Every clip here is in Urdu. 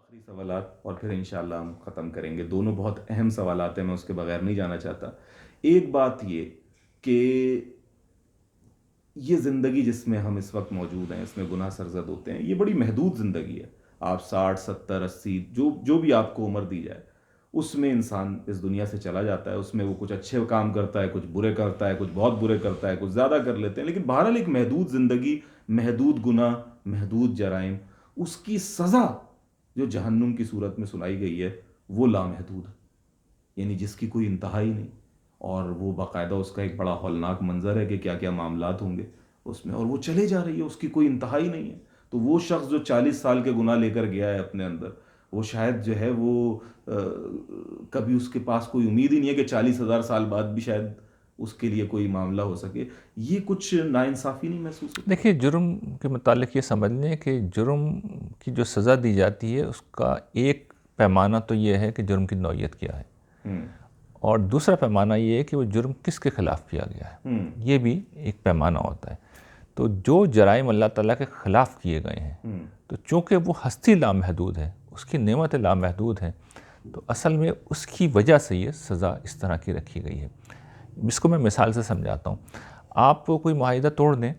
آخری سوالات اور پھر انشاءاللہ ہم ختم کریں گے. دونوں بہت اہم سوالات ہیں, میں اس کے بغیر نہیں جانا چاہتا. ایک بات یہ کہ یہ زندگی جس میں ہم اس وقت موجود ہیں, اس میں گناہ سرزد ہوتے ہیں, یہ بڑی محدود زندگی ہے. آپ 60 70 80 جو بھی آپ کو عمر دی جائے, اس میں انسان اس دنیا سے چلا جاتا ہے. اس میں وہ کچھ اچھے کام کرتا ہے, کچھ برے کرتا ہے, کچھ بہت برے کرتا ہے, کچھ زیادہ کر لیتے ہیں. لیکن بہرحال ایک محدود زندگی, محدود گناہ, محدود جرائم, اس کی سزا جو جہنم کی صورت میں سنائی گئی ہے وہ لامحدود ہے, یعنی جس کی کوئی انتہا ہی نہیں. اور وہ باقاعدہ اس کا ایک بڑا ہولناک منظر ہے کہ کیا کیا معاملات ہوں گے اس میں, اور وہ چلے جا رہی ہے, اس کی کوئی انتہا ہی نہیں ہے. تو وہ شخص جو 40 سال کے گناہ لے کر گیا ہے اپنے اندر, وہ شاید جو ہے وہ کبھی اس کے پاس کوئی امید ہی نہیں ہے کہ 40,000 سال بعد بھی شاید اس کے لیے کوئی معاملہ ہو سکے. یہ کچھ ناانصافی نہیں محسوس ہوتی؟ دیکھیے, جرم کے متعلق یہ سمجھ لیں کہ جرم کی جو سزا دی جاتی ہے اس کا ایک پیمانہ تو یہ ہے کہ جرم کی نوعیت کیا ہے, اور دوسرا پیمانہ یہ ہے کہ وہ جرم کس کے خلاف کیا گیا ہے, یہ بھی ایک پیمانہ ہوتا ہے. تو جو جرائم اللہ تعالیٰ کے خلاف کیے گئے ہیں, تو چونکہ وہ ہستی لامحدود ہے, اس کی نعمت لامحدود ہیں, تو اصل میں اس کی وجہ سے یہ سزا اس طرح کی رکھی گئی ہے. اس کو میں مثال سے سمجھاتا ہوں. آپ کوئی معاہدہ توڑ دیں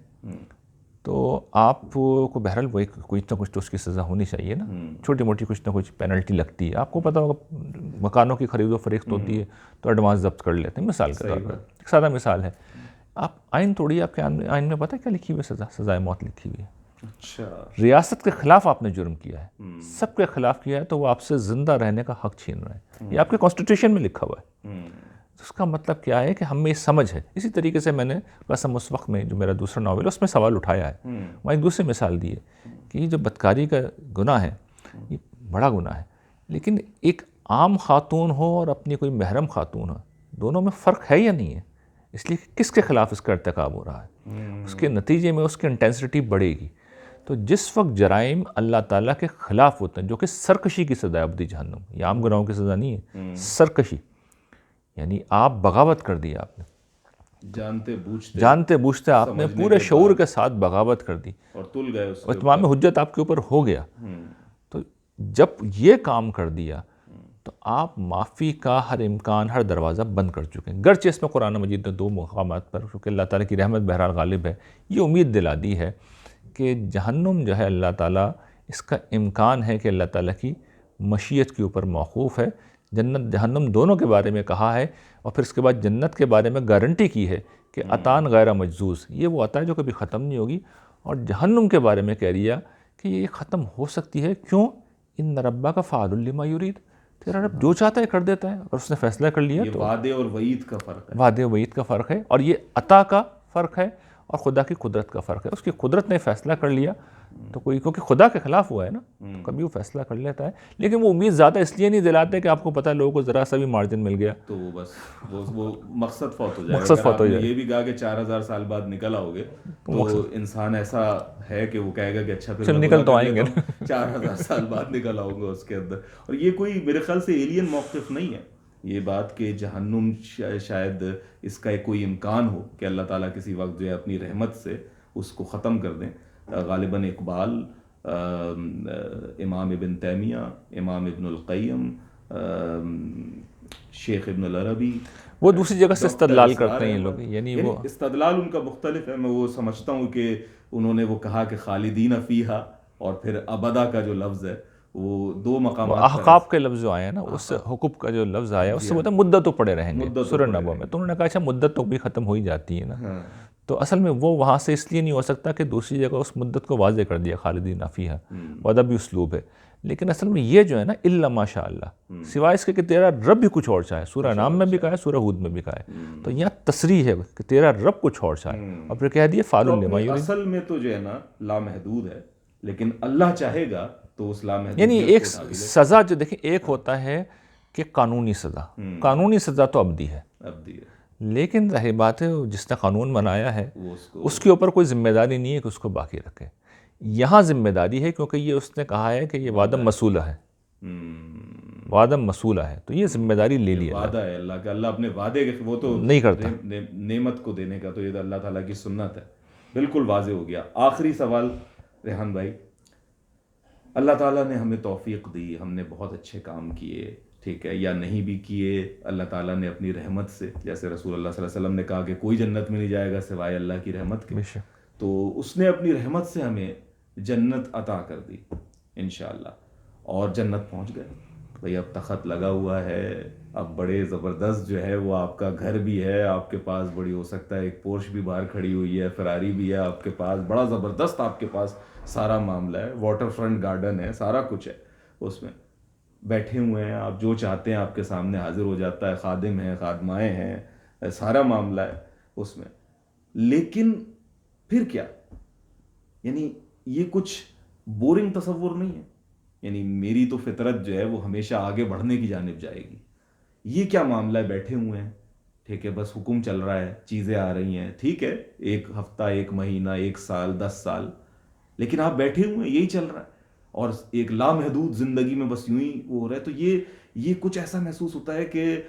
تو آپ کو بہرحال وہ کچھ نہ کچھ تو اس کی سزا ہونی چاہیے نا, چھوٹی موٹی کچھ نہ کچھ پینلٹی لگتی ہے. آپ کو پتہ ہوگا مکانوں کی خرید و فروخت ہوتی ہے تو ایڈوانس ضبط کر لیتے ہیں, مثال کے طور پر, ایک سادہ مثال ہے. آپ آئین توڑیے, آپ کے آئین میں پتہ کیا لکھی ہوئی ہے؟ سزائے موت لکھی ہوئی ہے. اچھا, ریاست کے خلاف آپ نے جرم کیا ہے, سب کے خلاف کیا ہے, تو وہ آپ سے زندہ رہنے کا حق چھین رہے ہیں. یہ آپ کے کانسٹیٹیوشن میں لکھا ہوا ہے. اس کا مطلب کیا ہے کہ ہمیں سمجھ ہے. اسی طریقے سے میں نے قسم اس وقت میں جو میرا دوسرا ناول ہے اس میں سوال اٹھایا ہے, وہاں ایک دوسری مثال دی ہے کہ یہ جو بدکاری کا گناہ ہے یہ بڑا گناہ ہے, لیکن ایک عام خاتون ہو اور اپنی کوئی محرم خاتون ہو, دونوں میں فرق ہے یا نہیں ہے؟ اس لیے کہ کس کے خلاف اس کا ارتکاب ہو رہا ہے, اس کے نتیجے میں اس کی انٹینسٹی بڑھے گی. تو جس وقت جرائم اللہ تعالیٰ کے خلاف ہوتے ہیں, جو کہ سرکشی کی سزا ہے, ابدی جہنم, یہ عام گناہوں کی سزا نہیں ہے, سرکشی, یعنی آپ بغاوت کر دی, آپ نے جانتے بوجھتے آپ نے پورے شعور کے ساتھ بغاوت کر دی, اور تل گئے, اور اتمام حجت آپ کے اوپر ہو گیا. تو جب یہ کام کر دیا تو آپ معافی کا ہر امکان, ہر دروازہ بند کر چکے ہیں. گرچہ اس میں قرآن مجید نے 2 مقامات پر, کیونکہ اللہ تعالیٰ کی رحمت بہرحال غالب ہے, یہ امید دلا دی ہے کہ جہنم جو ہے اللہ تعالیٰ, اس کا امکان ہے کہ اللہ تعالیٰ کی مشیت کے اوپر موقوف ہے. جنت جہنم دونوں کے بارے میں کہا ہے, اور پھر اس کے بعد جنت کے بارے میں گارنٹی کی ہے کہ عطان غیر مجزوز, یہ وہ عطا ہے جو کبھی ختم نہیں ہوگی. اور جہنم کے بارے میں کہہ دیا کہ یہ ختم ہو سکتی ہے, کیوں؟ ان ربک کا فعال لما یرید, تیرا رب جو چاہتا ہے کر دیتا ہے, اور اس نے فیصلہ کر لیا. یہ تو وعدے اور وعید کا فرق ہے, وعدے و وعید کا فرق ہے, اور یہ عطا کا فرق ہے, اور خدا کی قدرت کا فرق ہے. اس کی قدرت نے فیصلہ کر لیا, تو کوئی کیونکہ خدا کے خلاف ہوا ہے نا, تو کبھی وہ فیصلہ کر لیتا ہے. لیکن وہ امید زیادہ اس لیے نہیں دلاتے کہ آپ کو پتہ ہے لوگوں کو ذرا سا بھی مارجن مل گیا تو وہ بس وہ مقصد فوت ہو جائے گا. مقصد اگر فوت آپ ہو نے جائے, یہ بھی کہا کہ 4,000 سال بعد نکل آؤ گے, تو انسان ایسا ہے کہ وہ کہے گا کہ اچھا پھر نکل تو آئیں گے, 4,000 سال بعد نکل آؤں گا اس کے اندر. اور یہ کوئی میرے خیال سے ایلین موقف نہیں ہے یہ بات کہ جہنم شاید اس کا کوئی امکان ہو کہ اللہ تعالیٰ کسی وقت جو ہے اپنی رحمت سے اس کو ختم کر دیں. غالباً اقبال, امام ابن تیمیہ, امام ابن القیم, شیخ ابن العربی, وہ دوسری جگہ سے استدلال کرتے ہیں یہ لوگ, یعنی وہ استدلال ان کا مختلف ہے. میں وہ سمجھتا ہوں کہ انہوں نے وہ کہا کہ خالدین فیہا, اور پھر ابدا کا جو لفظ ہے وہ 2 مقامات پر احقاف کے لفظ جو آئے ہیں نا, اس سے حقوق کا جو لفظ آیا اس سے بولتے ہیں مدت تو پڑے رہیں گے سورہ نبوہ میں. تو انہوں نے کہا اچھا مدت تو بھی ختم ہو ہی جاتی ہے نا, تو اصل میں وہ وہاں سے اس لیے نہیں ہو سکتا کہ دوسری جگہ اس مدت کو واضح کر دیا خالدین فیہا, وہ ادبی اسلوب ہے. لیکن اصل میں یہ جو ہے نا الا ماشاء اللہ, سوائے اس کے کہ تیرا رب بھی کچھ اور چاہے, سورہ انعام میں بھی کہا ہے, سورہ ہود میں بھی کہا ہے, تو یہاں تصریح ہے کہ تیرا رب کچھ اور چاہے, اور پھر کہہ دیا فعال لما یرید. اصل میں تو جو ہے نا لامحدود ہے, لیکن اللہ چاہے گا تو اس لامحدود, یعنی ایک سزا جو دیکھیں, ایک ہوتا ہے کہ قانونی سزا, قانونی سزا تو ابدی ہے, لیکن ظاہر بات ہے جس نے قانون بنایا ہے اس کے اوپر کوئی ذمہ داری نہیں ہے کہ اس کو باقی رکھے. یہاں ذمہ داری ہے کیونکہ یہ اس نے کہا ہے کہ یہ وعدم مسئولہ ہے, وعدم مسئولہ ہے, تو یہ ذمہ داری لے لی. وعدہ ہے اللہ کا, اللہ اپنے وعدے کے وہ تو نہیں کرتا, نعمت کو دینے کا تو یہ اللہ تعالیٰ کی سنت ہے. بالکل واضح ہو گیا. آخری سوال ریحان بھائی, اللہ تعالیٰ نے ہمیں توفیق دی، ہم نے بہت اچھے کام کیے، ٹھیک ہے، یا نہیں بھی کیے، اللہ تعالیٰ نے اپنی رحمت سے، جیسے رسول اللہ صلی اللہ علیہ وسلم نے کہا کہ کوئی جنت میں نہیں جائے گا سوائے اللہ کی رحمت کے، بے شک. تو اس نے اپنی رحمت سے ہمیں جنت عطا کر دی انشاءاللہ، اور جنت پہنچ گئے بھئی. اب تخت لگا ہوا ہے، اب بڑے زبردست جو ہے وہ آپ کا گھر بھی ہے آپ کے پاس، بڑی ہو سکتا ہے ایک پورش بھی باہر کھڑی ہوئی ہے، فراری بھی ہے آپ کے پاس، بڑا زبردست آپ کے پاس سارا معاملہ ہے، واٹر فرنٹ گارڈن ہے، سارا کچھ ہے اس میں، بیٹھے ہوئے ہیں آپ، جو چاہتے ہیں آپ کے سامنے حاضر ہو جاتا ہے، خادم ہیں، خادمائیں ہیں، سارا معاملہ ہے اس میں. لیکن پھر کیا، یعنی یہ کچھ بورنگ تصور نہیں ہے، یعنی میری تو فطرت جو ہے وہ ہمیشہ آگے بڑھنے کی جانب جائے گی. یہ کیا معاملہ ہے، بیٹھے ہوئے ہیں، ٹھیک ہے، بس حکم چل رہا ہے، چیزیں آ رہی ہیں، ٹھیک ہے، ایک ہفتہ، ایک مہینہ، ایک سال، 10 سال، لیکن آپ بیٹھے ہوئے ہیں، یہی چل رہا ہے، اور ایک لامحدود زندگی میں بس یوں ہی وہ ہو رہا ہے. تو یہ کچھ ایسا محسوس ہوتا ہے کہ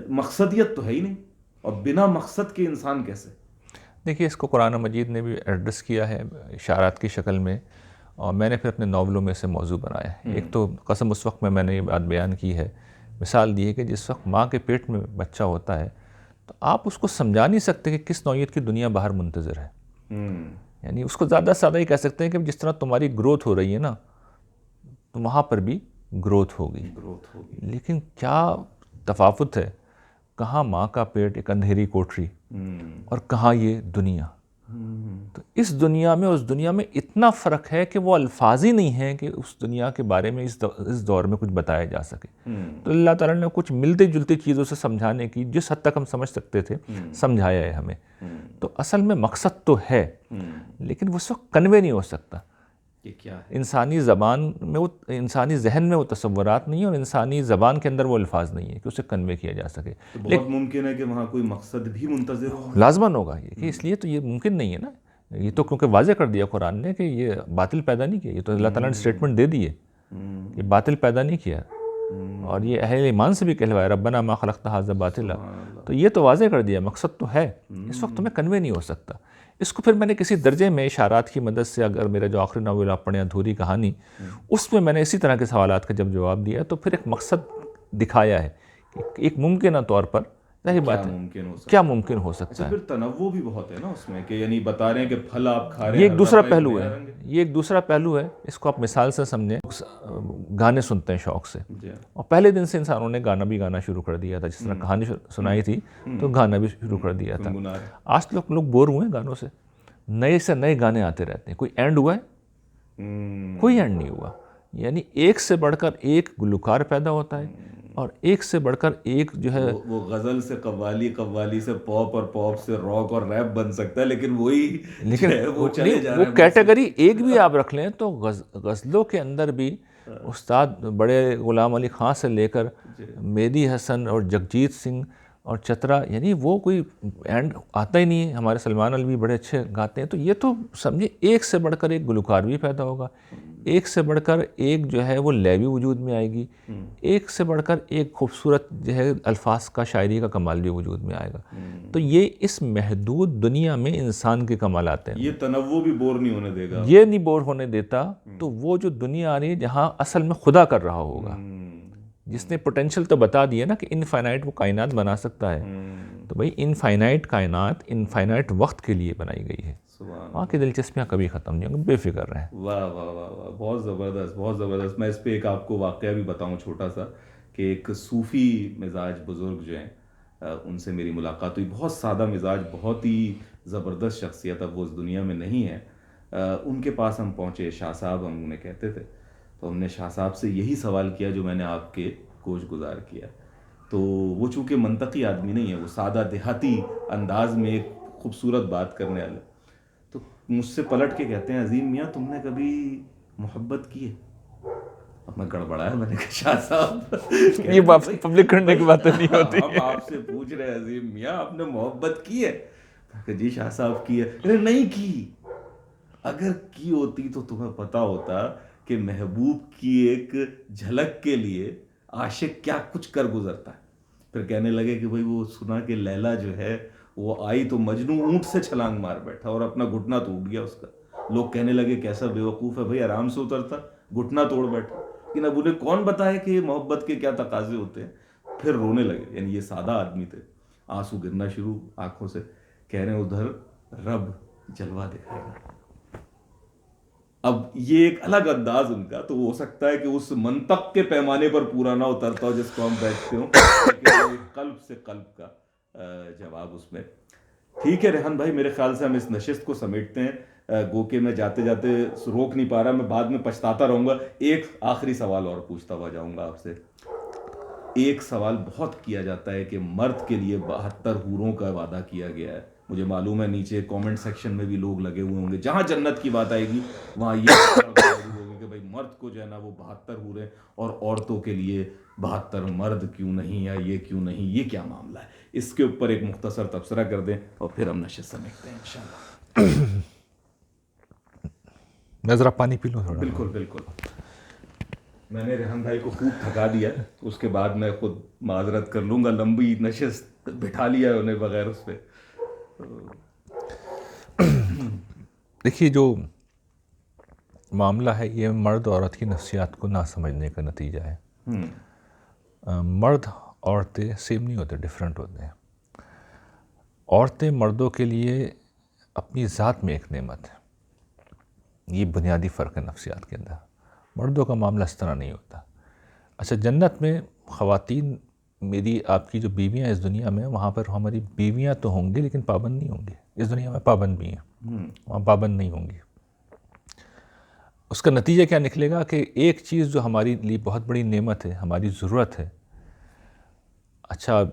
مقصدیت تو ہے ہی نہیں، اور بنا مقصد کے انسان کیسے. دیکھیے اس کو قرآن مجید نے بھی ایڈریس کیا ہے اشارات کی شکل میں، اور میں نے پھر اپنے ناولوں میں سے موضوع بنایا ہے. ایک تو قسم اس وقت میں نے یہ بات بیان کی ہے، مثال دی ہے کہ جس وقت ماں کے پیٹ میں بچہ ہوتا ہے تو آپ اس کو سمجھا نہیں سکتے کہ کس نوعیت کی دنیا باہر منتظر ہے. یعنی اس کو زیادہ سے زیادہ یہ کہہ سکتے ہیں کہ جس طرح تمہاری گروتھ ہو رہی ہے نا تو وہاں پر بھی گروتھ ہوگی. لیکن کیا تفاوت ہے، کہاں ماں کا پیٹ ایک اندھیری کوٹری اور کہاں یہ دنیا. تو اس دنیا میں اس دنیا میں اتنا فرق ہے کہ وہ الفاظ ہی نہیں ہیں کہ اس دنیا کے بارے میں اس دور میں کچھ بتایا جا سکے. تو اللہ تعالیٰ نے کچھ ملتی جلتی چیزوں سے سمجھانے کی، جس حد تک ہم سمجھ سکتے تھے سمجھایا ہے ہمیں. تو اصل میں مقصد تو ہے، لیکن وہ اس وقت کنوے نہیں ہو سکتا. یہ کیا ہے؟ انسانی زبان میں وہ، انسانی ذہن میں وہ تصورات نہیں ہیں، اور انسانی زبان کے اندر وہ الفاظ نہیں ہیں کہ اسے کنوے کیا جا سکے. تو بہت ممکن ہے کہ وہاں کوئی مقصد بھی منتظر ہو، لازماً ہوگا یہ کہ اس لیے تو یہ ممکن نہیں ہے نا. یہ تو کیونکہ واضح کر دیا قرآن نے کہ یہ باطل پیدا نہیں کیا، یہ تو اللہ تعالیٰ نے اسٹیٹمنٹ دے دی ہے کہ باطل پیدا نہیں کیا، اور یہ اہل ایمان سے بھی کہلوایا ربنا ما خلقت ھذا باطلا. تو یہ تو واضح کر دیا مقصد تو ہے، اس وقت تمہیں کنوے نہیں ہو سکتا. اس کو پھر میں نے کسی درجے میں اشارات کی مدد سے، اگر میرا جو آخری ناول آپ پڑھیں ادھوری کہانی، اس میں نے اسی طرح کے سوالات کا جب جواب دیا تو پھر ایک مقصد دکھایا ہے کہ ایک ممکنہ طور پر ظاہر بات ہے کیا ممکن ہو سکتا ہے. پھر تنوع بھی بہت ہے نا اس میں، کہ یعنی بتا رہے ہیں کہ پھل آپ کھا رہے ہیں، یہ ایک دوسرا پہلو ہے، یہ ایک دوسرا پہلو ہے. اس کو آپ مثال سے سمجھیں، گانے سنتے ہیں شوق سے، اور پہلے دن سے انسانوں نے گانا بھی گانا شروع کر دیا تھا، جس طرح کہانی سنائی تھی تو گانا بھی شروع کر دیا تھا. آج تک لوگ بور ہوئے ہیں گانوں سے، نئے سے نئے گانے آتے رہتے ہیں. کوئی اینڈ ہوا ہے؟ کوئی اینڈ نہیں ہوا. یعنی ایک سے بڑھ کر ایک گلوکار پیدا ہوتا ہے، اور ایک سے بڑھ کر ایک جو ہے وہ غزل سے قوالی، قوالی سے پاپ، اور پاپ سے راک اور ریپ بن سکتا ہے، لیکن وہی وہ چلے جا رہے ہیں. وہ کیٹیگری ایک بھی آپ رکھ لیں تو غزلوں کے اندر بھی استاد بڑے غلام علی خان سے لے کر مہدی حسن اور جگجیت سنگھ اور چترا، یعنی وہ کوئی اینڈ آتا ہی نہیں ہے. ہمارے سلمان علی بھی بڑے اچھے گاتے ہیں. تو یہ تو سمجھے ایک سے بڑھ کر ایک گلوکار بھی پیدا ہوگا، ایک سے بڑھ کر ایک جو ہے وہ لے بھی وجود میں آئے گی، ایک سے بڑھ کر ایک خوبصورت جو ہے الفاظ کا، شاعری کا کمال بھی وجود میں آئے گا. تو یہ اس محدود دنیا میں انسان کے کمالات ہیں. یہ تنوع بھی بور نہیں ہونے دے گا، یہ نہیں بور ہونے دیتا. تو وہ جو دنیا آ رہی ہے جہاں اصل میں خدا کر رہا ہوگا، جس نے پوٹینشل تو بتا دیا نا کہ انفائنائٹ وہ کائنات بنا سکتا ہے. تو بھئی انفائنائٹ کائنات انفائنائٹ وقت کے لیے بنائی گئی ہے. وہاں کی دلچسپیاں کبھی ختم نہیں ہوں گی، بے فکر رہیں. واہ واہ واہ واہ، بہت زبردست، بہت زبردست. میں اس پہ ایک آپ کو واقعہ بھی بتاؤں چھوٹا سا، کہ ایک صوفی مزاج بزرگ جو ہیں ان سے میری ملاقات ہوئی. بہت سادہ مزاج، بہت ہی زبردست شخصیت، اب وہ اس دنیا میں نہیں ہے. ان کے پاس ہم پہنچے، شاہ صاحب ہم انہیں کہتے تھے. تو ہم نے شاہ صاحب سے یہی سوال کیا جو میں نے آپ کے گوش گزار کیا. تو وہ چونکہ منطقی آدمی نہیں ہے، وہ سادہ دیہاتی انداز میں ایک خوبصورت بات کرنے والے. تو مجھ سے پلٹ کے کہتے ہیں عظیم میاں تم نے کبھی محبت کی ہے؟ اب میں گڑبڑایا، میں نے کہا شاہ صاحب یہ پبلک کرنے کی باتیں نہیں ہوتی. ہم آپ سے پوچھ رہے ہیں عظیم میاں آپ نے محبت کی ہے؟ کہ جی شاہ صاحب کی ہے. نہیں کی. اگر کی ہوتی تو تمہیں پتا ہوتا کہ محبوب کی ایک جھلک کے لیے عاشق کیا کچھ کر گزرتا ہے. پھر کہنے لگے کہ بھئی وہ سنا کہ لیلا جو ہے وہ آئی تو مجنو اونٹ سے چھلانگ مار بیٹھا اور اپنا گھٹنا ٹوٹ گیا اس کا. لوگ کہنے لگے کیسا بیوقوف ہے بھائی، آرام سے اترتا، گھٹنا توڑ بیٹھا. لیکن اب انہیں کون بتائے کہ محبت کے کیا تقاضے ہوتے ہیں. پھر رونے لگے. یعنی یہ سادہ آدمی تھے، آنسو گرنا شروع آنکھوں سے. کہہ رہے ہیں ادھر رب جلوہ دکھائے گا. اب یہ ایک الگ انداز ان کا، تو ہو سکتا ہے کہ اس منطق کے پیمانے پر پورا نہ اترتا ہو جس کو ہم بیٹھتے ہوں، لیکن قلب سے قلب کا جواب اس میں. ٹھیک ہے ریحان بھائی، میرے خیال سے ہم اس نشست کو سمیٹتے ہیں. گو کہ میں جاتے جاتے روک نہیں پا رہا، میں بعد میں پچھتاتا رہوں گا. ایک آخری سوال اور پوچھتا ہوا جاؤں گا آپ سے. ایک سوال بہت کیا جاتا ہے کہ مرد کے لیے 72 حوروں کا وعدہ کیا گیا ہے. مجھے معلوم ہے نیچے کامنٹ سیکشن میں بھی لوگ لگے ہوئے ہوں گے، جہاں جنت کی بات آئے گی وہاں یہ ہوگی کہ بھائی مرد کو جو ہے نا وہ 72 حوریں اور عورتوں کے لیے 72 مرد کیوں نہیں، یا یہ کیوں نہیں، یہ کیا معاملہ ہے. اس کے اوپر ایک مختصر تبصرہ کر دیں اور پھر ہم نشست سمیٹتے ہیں انشاءاللہ. میں ذرا پانی پی لوں تھوڑا. بالکل بالکل. میں نے ریحان بھائی کو خوب تھکا دیا، اس کے بعد میں خود معذرت کر لوں گا. لمبی نشست بٹھا لیا انہیں بغیر اس پہ. دیکھیے جو معاملہ ہے یہ مرد عورت کی نفسیات کو نہ سمجھنے کا نتیجہ ہے. مرد عورتیں سیم نہیں ہوتے، ڈیفرنٹ ہوتے ہیں. عورتیں مردوں کے لیے اپنی ذات میں ایک نعمت ہے. یہ بنیادی فرق ہے نفسیات کے اندر. مردوں کا معاملہ اس طرح نہیں ہوتا. اچھا، جنت میں خواتین، میری آپ کی جو بیویاں اس دنیا میں، وہاں پر ہماری بیویاں تو ہوں گی لیکن پابند نہیں ہوں گی. اس دنیا میں پابند بھی ہیں، وہاں پابند نہیں ہوں گی. اس کا نتیجہ کیا نکلے گا کہ ایک چیز جو ہماری لیے بہت بڑی نعمت ہے، ہماری ضرورت ہے. اچھا،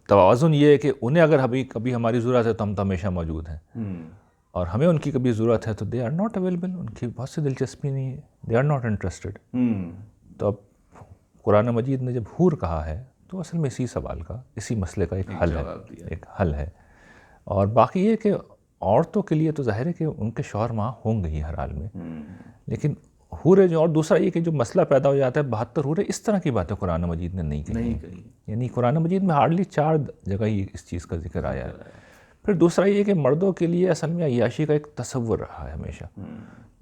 توازن یہ ہے کہ انہیں اگر کبھی ہماری ضرورت ہے تو ہم تو ہمیشہ موجود ہیں، اور ہمیں ان کی کبھی ضرورت ہے تو دے آر ناٹ اویلیبل. ان کی بہت سی دلچسپی نہیں ہے، دے آر ناٹ انٹرسٹڈ. تو اب قرآن مجید نے جب حور کہا ہے تو اصل میں اسی سوال کا، اسی مسئلے کا ایک حل ہے. اور باقی یہ کہ عورتوں کے لیے تو ظاہر ہے کہ ان کے شوہر وہاں ہوں گے ہی ہر حال میں، لیکن حوریں جو، اور دوسرا یہ کہ جو مسئلہ پیدا ہو جاتا ہے 72 حوریں، اس طرح کی باتیں قرآن مجید نے نہیں کہی. یعنی قرآن مجید میں ہارڈلی 4 جگہ ہی اس چیز کا ذکر آیا ہے. پھر دوسرا یہ کہ مردوں کے لیے اصل میں عیاشی کا ایک تصور رہا ہے ہمیشہ.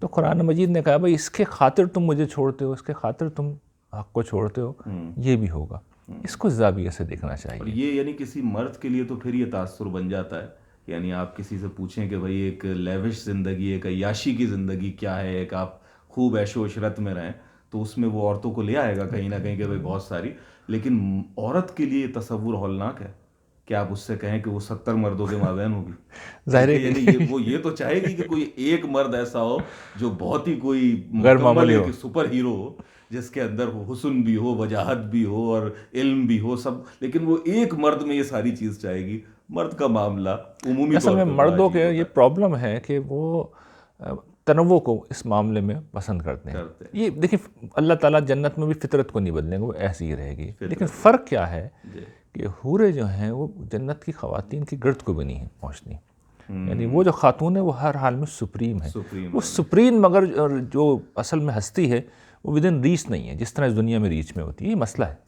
تو قرآن مجید نے کہا بھائی اس کے خاطر تم مجھے چھوڑتے ہو، اس کے خاطر تم حق کو چھوڑتے ہو، یہ بھی ہوگا. اس کو زاویے سے دیکھنا چاہیے. اور یہ یعنی کسی مرد کے لیے تو پھر یہ تاثر بن جاتا ہے. یعنی آپ کسی سے پوچھیں کہ بھائی ایک لیوش زندگی، ایک عیاشی کی زندگی کیا ہے، ایک آپ خوب عیش و عشرت میں رہیں، تو اس میں وہ عورتوں کو لے آئے گا کہیں نہ کہیں کہ بھائی بہت ساری. لیکن عورت کے لیے یہ تصور ہولناک ہے کہ آپ اس سے کہیں کہ وہ 70 مردوں کے مابین ہوگی. ظاہر ہے یعنی وہ یہ تو چاہے گی کہ کوئی ایک مرد ایسا ہو جو بہت ہی کوئی غیر معمولی ہو، سپر ہیرو ہو، جس کے اندر حسن بھی ہو، وجاہت بھی ہو اور علم بھی ہو سب. لیکن وہ ایک مرد میں یہ ساری چیز چاہے گی. مرد کا معاملہ عمومی اصل میں مردوں کے یہ پرابلم ہے کہ وہ تنوع کو اس معاملے میں پسند کرتے ہیں. یہ دیکھیں اللہ تعالیٰ جنت میں بھی فطرت کو نہیں بدلیں گے، وہ ایسی ہی رہے گی. لیکن فرق کیا ہے کہ حوریں جو ہیں وہ جنت کی خواتین کی گرد کو بھی نہیں پہنچنی. یعنی وہ جو خاتون ہے وہ ہر حال میں سپریم ہے. وہ سپریم، مگر جو اصل میں ہستی ہے وہ ودن ریچ نہیں ہے، جس طرح اس دنیا میں ریچ میں ہوتی ہے. یہ مسئلہ ہے.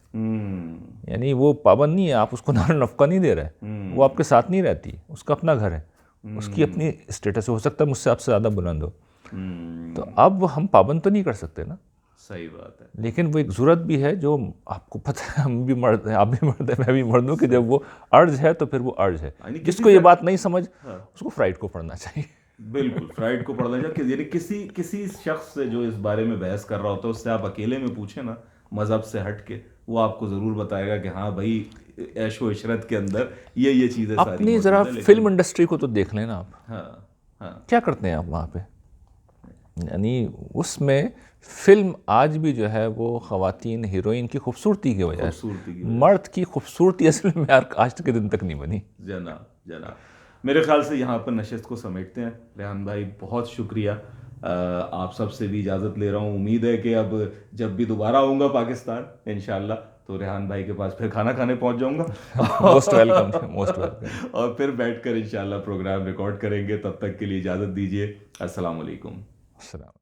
یعنی وہ پابند نہیں ہے، آپ اس کو نار نفقہ نہیں دے رہے، وہ آپ کے ساتھ نہیں رہتی، اس کا اپنا گھر ہے، اس کی اپنی اسٹیٹس ہو سکتا ہے مجھ سے آپ سے زیادہ بلند ہو. تو اب ہم پابند تو نہیں کر سکتے نا. صحیح بات ہے. لیکن وہ ایک ضرورت بھی ہے جو آپ کو پتہ ہے، ہم بھی مرد ہیں، آپ بھی مرد ہیں، میں بھی مرد ہوں، کہ جب وہ عرض ہے تو پھر وہ عرض ہے. جس کو یہ بات نہیں سمجھ اس کو فرائڈ کو پڑھنا چاہیے. بالکل فرائڈ کو پڑھنا چاہیے. یعنی کسی شخص سے جو اس بارے میں بحث کر رہا ہوتا ہے، اس سے آپ اکیلے میں پوچھیں نا مذہب سے ہٹ کے، وہ آپ کو ضرور بتائے گا کہ ہاں بھائی عیش و عشرت کے اندر یہ چیزیں ساری. اپنی ذرا فلم انڈسٹری کو تو دیکھ لیں نا آپ. ہاں کیا کرتے ہیں آپ وہاں پہ؟ یعنی اس میں فلم آج بھی جو ہے وہ خواتین ہیروئن کی خوبصورتی کی وجہ سے، مرد کی خوبصورتی اصل میں آج تک کے دن تک نہیں بنی. جناب میرے خیال سے یہاں پر نشست کو سمیٹتے ہیں. ریحان بھائی بہت شکریہ. آپ سب سے بھی اجازت لے رہا ہوں. امید ہے کہ اب جب بھی دوبارہ آؤں گا پاکستان انشاءاللہ تو ریحان بھائی کے پاس پھر کھانا کھانے پہنچ جاؤں گا. Most welcome, most welcome. اور پھر بیٹھ کر انشاءاللہ پروگرام ریکارڈ کریں گے. تب تک کے لیے اجازت دیجیے. السلام علیکم. السلام.